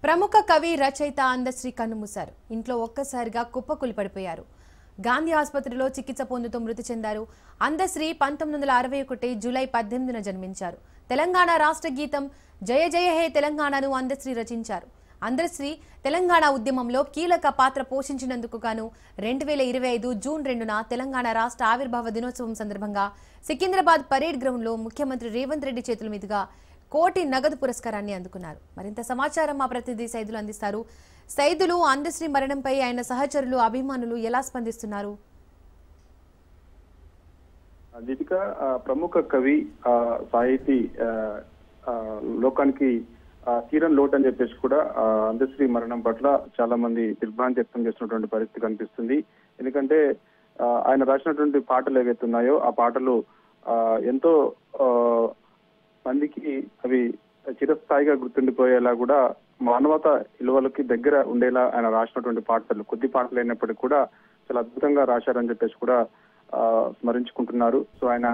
ప్రముఖ కవి రచయిత అందశ్రీ కన్నుమూశారు. ఇంట్లో ఒక్కసారిగా కుప్పకూలి పడిపోయారు. గాంధీ ఆసుపత్రిలో చికిత్స పొందుతూ మృతి చెందారు. అందశ్రీ 1961 జూలై 18న జన్మించారు. తెలంగాణ రాష్ట్ర గీతం జయ జయ హే తెలంగాణను అందశ్రీ రచించారు. అందశ్రీ తెలంగాణ ఉద్యమంలో కీలక పాత్ర పోషించినందుకు గాను 2025 జూన్ 2న తెలంగాణ రాష్ట్ర ఆవిర్భావ దినోత్సవం సందర్భంగా సికింద్రాబాద్ పరేడ్ గ్రౌండ్ లో ముఖ్యమంత్రి రేవంత్ రెడ్డి చేతుల మీదుగా కోటి నగదు పురస్కారాన్ని అందుకున్నారు. మరింత సమాచారం మా ప్రతినిధి సైదులు అందిస్తారు. సైదులు, అందశ్రీ మరణంపై ఆయన సహచరులు, అభిమానులు ఎలా స్పందిస్తున్నారు? దీపిక ప్రముఖ కవి, సాహితీ లోకానికి తీరం లోటు అని చెప్పేసి కూడా అందశ్రీ మరణం పట్ల చాలా మంది దిగ్భ్రాంతి వ్యక్తం చేస్తున్నటువంటి పరిస్థితి కనిపిస్తుంది. ఎందుకంటే ఆయన రాసినటువంటి పాటలు ఏవైతే ఉన్నాయో ఆ పాటలు ఎంతో మందికి అవి చిరస్థాయిగా గుర్తుండిపోయేలా కూడా మానవత విలువలకి దగ్గర ఉండేలా ఆయన రాసినటువంటి పాటలు, కొద్ది పాటలు అయినప్పటికీ కూడా చాలా అద్భుతంగా రాశారని చెప్పేసి కూడా స్మరించుకుంటున్నారు. సో ఆయన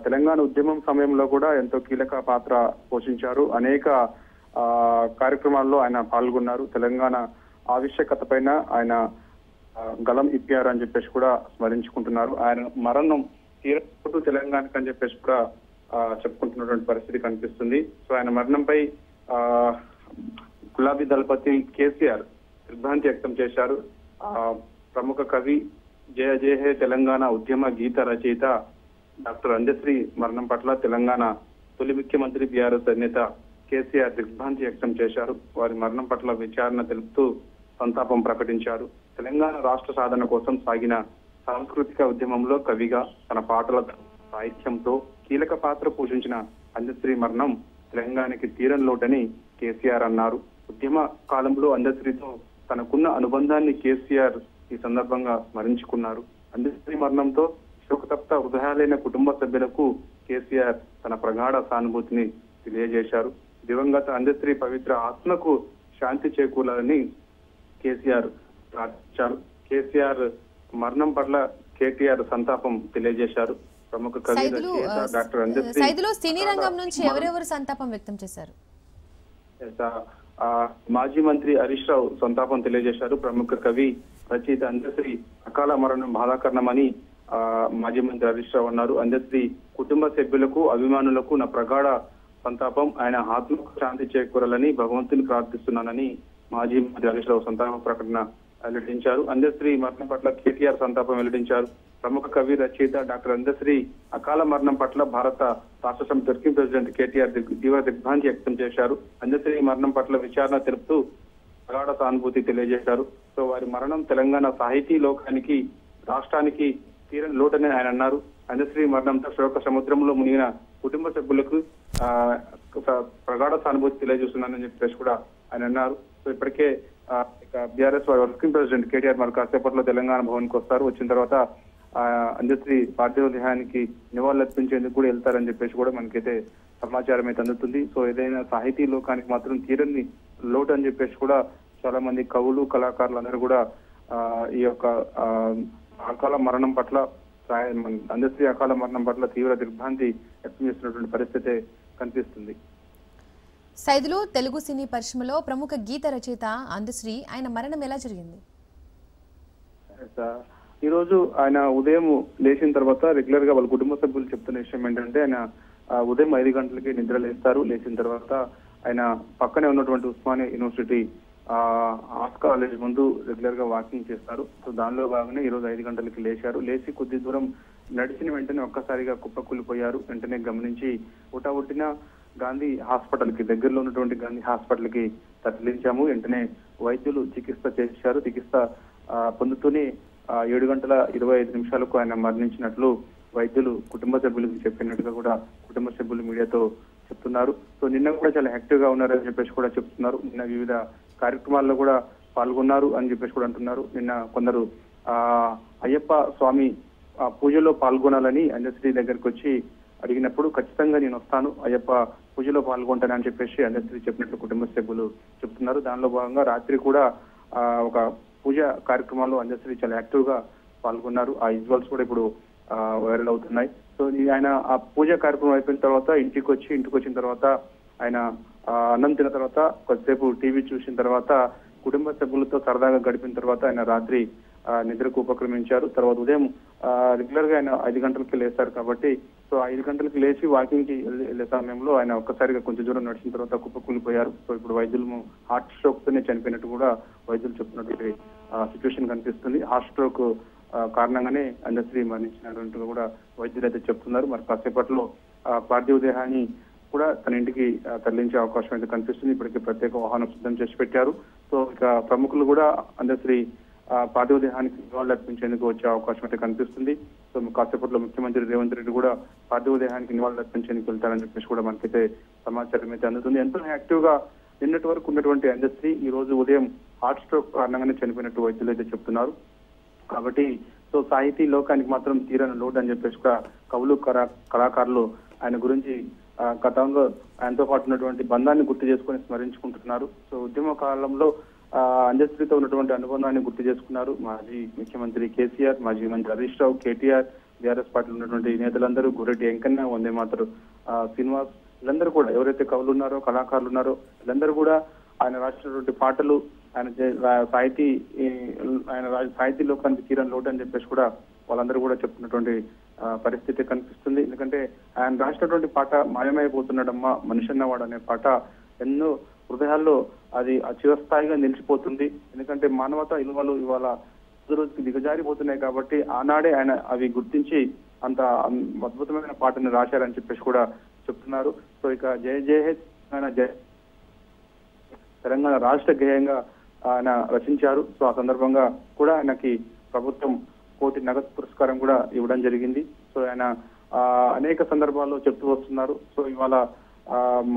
తెలంగాణ ఉద్యమం సమయంలో కూడా ఎంతో కీలక పాత్ర పోషించారు. అనేక కార్యక్రమాల్లో ఆయన పాల్గొన్నారు. తెలంగాణ ఆవశ్యకత పైన ఆయన గలం ఇప్పారు అని చెప్పేసి కూడా స్మరించుకుంటున్నారు. ఆయన మరణం తీరటు తెలంగాణకి అని చెప్పేసి కూడా చెప్పుకుంటున్నటువంటి పరిస్థితి కనిపిస్తుంది. సో ఆయన మరణంపై గులాబీ దళపతి కేసీఆర్ దిగ్భ్రాంతి వ్యక్తం చేశారు. ప్రముఖ కవి, జయ జయ హే తెలంగాణ ఉద్యమ గీత రచయిత డాక్టర్ అందశ్రీ మరణం పట్ల తెలంగాణ తొలి ముఖ్యమంత్రి బీఆర్ఎస్ అధినేత కేసీఆర్ దిగ్భ్రాంతి వ్యక్తం చేశారు. వారి మరణం పట్ల విచారణ తెలుపుతూ సంతాపం ప్రకటించారు. తెలంగాణ రాష్ట్ర సాధన కోసం సాగిన సాంస్కృతిక ఉద్యమంలో కవిగా తన పాటలతో, సాహిత్యంతో కీలక పాత్ర పోషించిన అందశ్రీ మరణం తెలంగాణకి తీరం లోటని కేసీఆర్ అన్నారు. ఉద్యమ కాలంలో అందశ్రీతో తనకున్న అనుబంధాన్ని కేసీఆర్ ఈ సందర్భంగా స్మరించుకున్నారు. అందశ్రీ మరణంతో శోకతప్త హృదయాలైన కుటుంబ సభ్యులకు కేసీఆర్ తన ప్రగాఢ సానుభూతిని తెలియజేశారు. దివంగత అందశ్రీ పవిత్ర ఆత్మకు శాంతి చేకూరాలని కేసీఆర్ ప్రార్థించారు. కేసీఆర్ మరణం పట్ల కేటీఆర్ సంతాపం తెలియజేశారు. ప్రముఖ కవి డాక్టర్ అందశ్రీ సినీ రంగం నుంచి ఎవరెవరు సంతాపం వ్యక్తం చేశారు? మాజీ మంత్రి హరీష్ రావు సంతాపం తెలియజేశారు. ప్రముఖ కవి, రచయిత అందశ్రీ అకాల మరణం బాధాకరణమని మాజీ మంత్రి హరీష్ రావు అన్నారు. అందశ్రీ కుటుంబ సభ్యులకు, అభిమానులకు నా ప్రగాఢ సంతాపం, ఆయన ఆత్మకు శాంతి చేకూరాలని భగవంతుని ప్రార్థిస్తున్నానని మాజీ మంత్రి హరీష్ రావు సంతాప ప్రకటన వెల్లడించారు. అందశ్రీ మరణం పట్ల కేటీఆర్ సంతాపం వెల్లడించారు. ప్రముఖ కవి, రచయిత డాక్టర్ అందశ్రీ అకాల మరణం పట్ల భారత రాష్ట్ర సమితి వర్కింగ్ ప్రెసిడెంట్ కేటీఆర్ తీవ్ర దిగ్భ్రాంతి వ్యక్తం చేశారు. అందశ్రీ మరణం పట్ల విచారణ తెలుపుతూ ప్రగాఢ సానుభూతి తెలియజేశారు. సో వారి మరణం తెలంగాణ సాహితీ లోకానికి, రాష్ట్రానికి తీరం లోటని ఆయన అన్నారు. అందశ్రీ మరణంతో శోక సముద్రంలో మునిగిన కుటుంబ సభ్యులకు ప్రగాఢ సానుభూతి తెలియజేస్తున్నానని చెప్పేసి కూడా ఆయన అన్నారు. సో ఇప్పటికే బీఆర్ఎస్ వర్కింగ్ ప్రెసిడెంట్ కేటీఆర్ మరి కాసేపట్లో తెలంగాణ భవన్కి వస్తారు. వచ్చిన తర్వాత అందశ్రీ పార్థివ దేహానికి నివాళులర్పించేందుకు కూడా వెళ్తారని చెప్పేసి కూడా మనకైతే సమాచారం అయితే అందుతుంది. సో ఏదైనా సాహితీ లోకానికి మాత్రం తీరని లోటు అని చెప్పేసి కూడా చాలా మంది కవులు, కళాకారులు అందరూ కూడా ఈ యొక్క అకాల మరణం పట్ల, అందశ్రీ అకాల మరణం పట్ల తీవ్ర దిగ్భ్రాంతి వ్యక్తం చేస్తున్నటువంటి పరిస్థితి కనిపిస్తుంది. సైదులు, తెలుగు సినీ పరిశ్రమలో ప్రముఖ గీత రచయిత అందశ్రీ, ఆయన మరణం ఎలా జరిగింది? ఈ రోజు ఆయన ఉదయం లేచిన తర్వాత రెగ్యులర్ గా వాళ్ళ కుటుంబ సభ్యులు చెప్తున్న విషయం ఏంటంటే ఆయన ఉదయం 5 గంటలకి నిద్ర లేస్తారు. లేచిన తర్వాత ఆయన పక్కనే ఉన్నటువంటి ఉస్మానియా యూనివర్సిటీ ఆర్ట్స్ కాలేజ్ ముందు రెగ్యులర్ గా వాకింగ్ చేస్తారు. సో దానిలో భాగంగా ఈ రోజు 5 గంటలకి లేచారు. లేచి కొద్ది దూరం నడిచిన వెంటనే ఒక్కసారిగా కుప్పకూలిపోయారు. వెంటనే గమనించి ఉట్టిన గాంధీ హాస్పిటల్ కి, దగ్గరలో ఉన్నటువంటి గాంధీ హాస్పిటల్ కి తరలించాము. వెంటనే వైద్యులు చికిత్స చేశారు. చికిత్స పొందుతూనే 7:25 ఆయన మరణించినట్లు వైద్యులు కుటుంబ సభ్యులకు చెప్పినట్టుగా కూడా కుటుంబ సభ్యులు మీడియాతో చెప్తున్నారు. సో నిన్న కూడా చాలా యాక్టివ్ గా ఉన్నారని చెప్పేసి కూడా చెప్తున్నారు. నిన్న వివిధ కార్యక్రమాల్లో కూడా పాల్గొన్నారు అని చెప్పేసి కూడా అంటున్నారు. నిన్న కొందరు అయ్యప్ప స్వామి పూజలో పాల్గొనాలని అందశ్రీ దగ్గరికి వచ్చి అడిగినప్పుడు ఖచ్చితంగా నేను వస్తాను, అయ్యప్ప పూజలో పాల్గొంటానని చెప్పేసి అందశ్రీ చెప్పినట్లు కుటుంబ సభ్యులు చెప్తున్నారు. దానిలో భాగంగా రాత్రి కూడా ఒక పూజ కార్యక్రమాల్లో అందశ్రీ చాలా యాక్టివ్ గా పాల్గొన్నారు. ఆ విజువల్స్ కూడా ఇప్పుడు వైరల్ అవుతున్నాయి. సో ఆయన ఆ పూజ కార్యక్రమం అయిపోయిన తర్వాత ఇంటికి వచ్చిన తర్వాత ఆయన అన్నం తిన్న తర్వాత కొద్దిసేపు టీవీ చూసిన తర్వాత కుటుంబ సభ్యులతో సరదాగా గడిపిన తర్వాత ఆయన రాత్రి నిద్రకు ఉపక్రమించారు. తర్వాత ఉదయం రెగ్యులర్ గా ఆయన 5 గంటలకి లేస్తారు కాబట్టి సో 5 గంటలకి లేచి వాకింగ్ కి వెళ్ళే సమయంలో ఆయన ఒక్కసారిగా కొంచెం దూరం నడిచిన తర్వాత కుప్పకూలిపోయారు. సో ఇప్పుడు వైద్యులు హార్ట్ స్ట్రోక్ తోనే చనిపోయినట్టు కూడా వైద్యులు చెప్తున్నటువంటి సిచ్యువేషన్ కనిపిస్తుంది. హార్ట్ స్ట్రోక్ కారణంగానే అందశ్రీ మరణించినట్టు కూడా వైద్యులు అయితే చెప్తున్నారు. మరి కాసేపట్లో పార్థివ దేహాన్ని కూడా తన ఇంటికి తరలించే అవకాశం అయితే కనిపిస్తుంది. ఇప్పటికే ప్రత్యేక వాహనం సిద్ధం చేసి పెట్టారు. సో ఇక ప్రముఖులు కూడా అందశ్రీ పార్థివ దేహానికి నివాళులు అర్పించేందుకు వచ్చే అవకాశం అయితే కనిపిస్తుంది. సో కాసేపట్లో ముఖ్యమంత్రి రేవంత్ రెడ్డి కూడా పార్థివ దేహానికి నివాళులు అర్పించేందుకు వెళ్తారని చెప్పేసి కూడా మనకైతే సమాచారం అయితే అందుతుంది. ఎంతో యాక్టివ్ గా నిన్నటి వరకు ఉన్నటువంటి అందశ్రీ ఈ రోజు ఉదయం హార్ట్ స్ట్రోక్ కారణంగానే చనిపోయినట్టు వైద్యులు అయితే చెప్తున్నారు. కాబట్టి సో సాహితీ లోకానికి మాత్రం తీరని లోటు అని చెప్పేసి కూడా కవులు కళాకారులు ఆయన గురించి గతంలో ఆయనతో పాటు ఉన్నటువంటి బంధాన్ని గుర్తు చేసుకుని స్మరించుకుంటున్నారు. సో ఉద్యమ కాలంలో అందశ్రీతో ఉన్నటువంటి అనుబంధాన్ని గుర్తు చేసుకున్నారు. మాజీ ముఖ్యమంత్రి కేసీఆర్, మాజీ మంత్రి హరీష్ రావు, కేటీఆర్, బీఆర్ఎస్ పార్టీలో ఉన్నటువంటి నేతలందరూ, గురెడ్డి వెంకన్న, వందే మాతరు శ్రీనివాస్, వీళ్ళందరూ కూడా ఎవరైతే కవులు ఉన్నారో కళాకారులు ఉన్నారో వీళ్ళందరూ కూడా ఆయన రాసినటువంటి పాటలు ఆయన సాహితీ లోకానికి తీరని లోటు అని చెప్పేసి కూడా వాళ్ళందరూ కూడా చెప్తున్నటువంటి పరిస్థితి కనిపిస్తుంది. ఎందుకంటే ఆయన రాసినటువంటి పాట మాయమైపోతున్నాడమ్మా మనిషి అన్నవాడు అనే పాట ఎన్నో హృదయాల్లో అది చిరస్థాయిగా నిలిచిపోతుంది. ఎందుకంటే మానవతా విలువలు ఇవాళ రోజుకి దిగజారిపోతున్నాయి కాబట్టి ఆనాడే ఆయన అవి గుర్తించి అంత అద్భుతమైన పాటను రాశారని చెప్పేసి కూడా చెప్తున్నారు. సో ఇక జయ జయ హే జయ తెలంగాణ రాష్ట్ర గేయంగా ఆయన రచించారు. సో ఆ సందర్భంగా కూడా ఆయనకి ప్రభుత్వం కోటి నగదు పురస్కారం కూడా ఇవ్వడం జరిగింది. సో ఆయన అనేక సందర్భాల్లో చెప్తూ వస్తున్నారు. సో ఇవాళ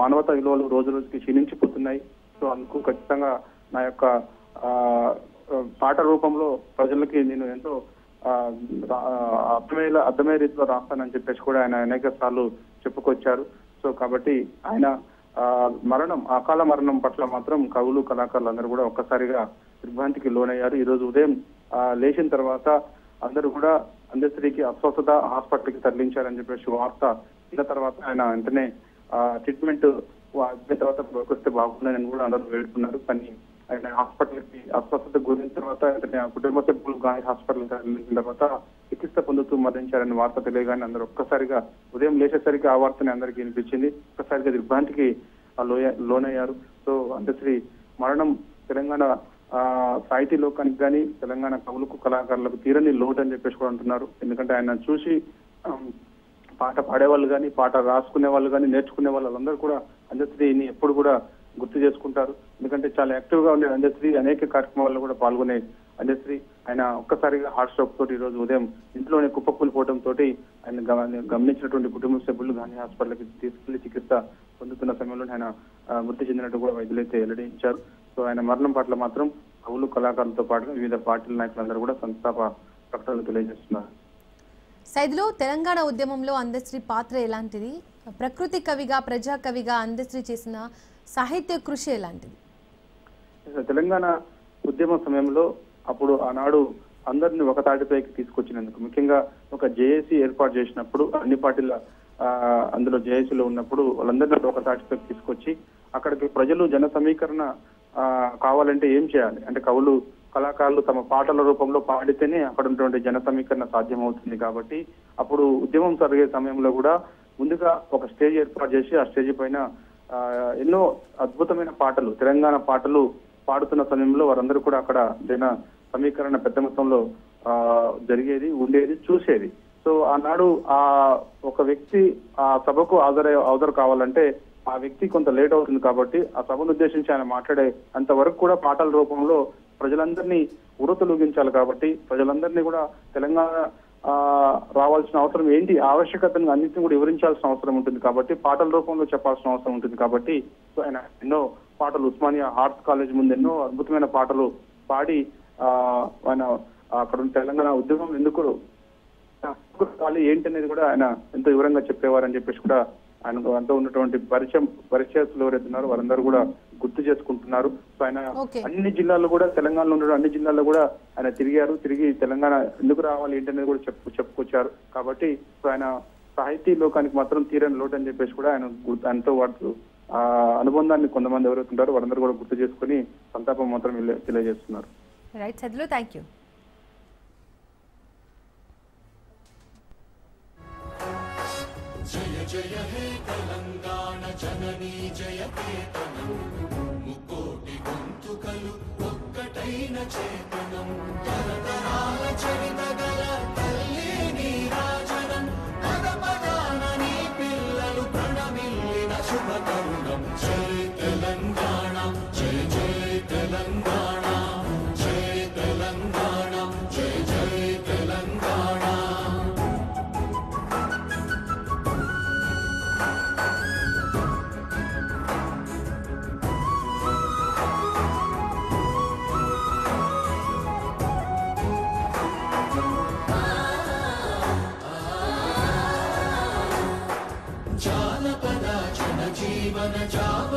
మానవతా విలువలు రోజు రోజుకి క్షీణించిపోతున్నాయి. సో అందుకు ఖచ్చితంగా నా యొక్క పాట రూపంలో ప్రజలకి నేను ఎంతో అర్థమయ్యే రీతిలో రాస్తానని చెప్పేసి కూడా ఆయన అనేక సార్లు చెప్పుకొచ్చారు. సో కాబట్టి ఆయన అకాల మరణం పట్ల మాత్రం కవులు కళాకారులు అందరూ కూడా ఒక్కసారిగా దిగ్భ్రాంతికి లోనయ్యారు. ఈ రోజు ఉదయం లేచిన తర్వాత అందరూ కూడా అందశ్రీకి అస్వస్థత హాస్పిటల్కి తరలించారని చెప్పేసి వార్త ఇన్న తర్వాత ఆయన వెంటనే ట్రీట్మెంట్ అయిన తర్వాత వస్తే బాగుందని కూడా అందరూ వేడుకున్నారు. కానీ ఆయన హాస్పిటల్కి అస్వస్థత గురైన తర్వాత కుటుంబ సభ్యులు గాంధీ హాస్పిటల్ తరలించిన తర్వాత చికిత్స పొందుతూ మరణించారని వార్త తెలియగానే అందరూ ఒక్కసారిగా ఉదయం లేచేసరికి ఆ వార్తని అందరికీ వినిపించింది. ఒక్కసారిగా దిగ్భ్రాంతికి లోనయ్యారు. సో అందశ్రీ మరణం తెలంగాణ సాహితీ లోకానికి కానీ తెలంగాణ కవులకు కళాకారులకు తీరని లోటు అని చెప్పేసి కూడా అంటున్నారు. ఎందుకంటే ఆయన చూసి పాట పాడేవాళ్ళు కానీ పాట రాసుకునే వాళ్ళు కానీ నేర్చుకునే వాళ్ళందరూ కూడా అందశ్రీని ఎప్పుడు కూడా గుర్తు చేసుకుంటారు. ఎందుకంటే చాలా యాక్టివ్ గా ఉండే అందశ్రీ అనేక కార్యక్రమాల్లో కూడా పాల్గొనే అందశ్రీ ఆయన ఒక్కసారిగా హార్ట్ స్ట్రోక్ తోటి ఈ రోజు ఉదయం ఇంట్లోనే కుప్పకూలిపోవడం తోటి ఆయన గమనించినటువంటి కుటుంబ సభ్యులు గాంధీ హాస్పిటల్కి తీసుకెళ్లి చికిత్స పొందుతున్న సమయంలో ఆయన మృతి చెందినట్టు కూడా వైద్యులైతే వెల్లడించారు. సో ఆయన మరణం పట్ల మాత్రం కవులు కళాకారులతో పాటుగా వివిధ పార్టీల నాయకులందరూ కూడా సంతాప ప్రకటనలు తెలియజేస్తున్నారు. సైదులో తెలంగాణ ఉద్యమంలో అందశ్రీ పాత్ర ఎలాంటిది? ప్రకృతి కవిగా ప్రజా కవిగా అందశ్రీ చేసిన సాహిత్య కృషి ఎలాంటిది? తెలంగాణ ఉద్యమ సమయంలో అప్పుడు ఆనాడు అందరినీ ఒక తాటిపైకి తీసుకొచ్చినందుకు ముఖ్యంగా ఒక జేఏసీ ఏర్పాటు చేసినప్పుడు అన్ని పార్టీల అందులో జేఏసీలో ఉన్నప్పుడు వాళ్ళందరినీ ఒక తాటిపైకి తీసుకొచ్చి అక్కడికి ప్రజలు జన సమీకరణ కావాలంటే ఏం చేయాలి అంటే కవులు కళాకారులు తమ పాటల రూపంలో పాడితేనే అక్కడ ఉన్నటువంటి జన సమీకరణ సాధ్యమవుతుంది. కాబట్టి అప్పుడు ఉద్యమం జరిగే సమయంలో కూడా ముందుగా ఒక స్టేజ్ ఏర్పాటు చేసి ఆ స్టేజ్ పైన ఎన్నో అద్భుతమైన పాటలు తెలంగాణ పాటలు పాడుతున్న సమయంలో వారందరూ కూడా అక్కడ జన సమీకరణ పెద్ద మొత్తంలో జరిగేది ఉండేది చూసేది. సో ఆనాడు ఆ ఒక వ్యక్తి ఆ సభకు హాజరు కావాలంటే ఆ వ్యక్తి కొంత లేట్ అవుతుంది కాబట్టి ఆ సభను ఉద్దేశించి ఆయన మాట్లాడే అంతవరకు కూడా పాటల రూపంలో ప్రజలందరినీ ఉరతలూగించాలి. కాబట్టి ప్రజలందరినీ కూడా తెలంగాణ రావాల్సిన అవసరం ఏంటి ఆవశ్యకతను అన్నింటినీ కూడా వివరించాల్సిన అవసరం ఉంటుంది. కాబట్టి పాటల రూపంలో చెప్పాల్సిన అవసరం ఉంటుంది. కాబట్టి ఆయన ఎన్నో పాటలు ఉస్మానియా ఆర్ట్స్ కాలేజ్ ముందు ఎన్నో అద్భుతమైన పాటలు పాడి ఆయన అక్కడ తెలంగాణ ఉద్యమం ఎందుకు ఏంటి అనేది కూడా ఆయన ఎంతో వివరంగా చెప్పేవారని చెప్పేసి కూడా ఆయన అంతా ఉన్నటువంటి పరిచయస్తులు ఎవరైతే ఉన్నారో వారందరూ కూడా గుర్తు చేసుకుంటున్నారు. సో ఆయన అన్ని జిల్లాల్లో కూడా తెలంగాణలో ఉన్న అన్ని జిల్లాల్లో కూడా ఆయన తిరిగి తెలంగాణ ఎందుకు రావాలి ఏంటనేది కూడా చెప్పుకొచ్చారు. కాబట్టి సో ఆయన సాహితీ లోకానికి మాత్రం తీరని లోటు అని చెప్పేసి కూడా ఆయనతో వాడుతూ ఆ అనుబంధాన్ని కొంతమంది ఎవరైతే ఉంటారో వారందరూ కూడా గుర్తు చేసుకుని సంతాపం మాత్రం తెలియజేస్తున్నారు. రైట్ సద్దులు, థ్యాంక్ యూ. జయ జయ హే తెలంగాణ జననీ జయ కేతనం, ముకోటి గొంతుకలు ఒక్కటైన చేతనం, తరతరాల చరిత గల తల్లి నీరాజనం, పద పదాన నీ పిల్లలు ప్రణమిల్లిన శుభ తరుణం. జయ తెలంగాణ జయ జయ తెలంగాణ, జయ తెలంగాణ జయ జయ తెలంగాణ. జానపద జన జీవన జావ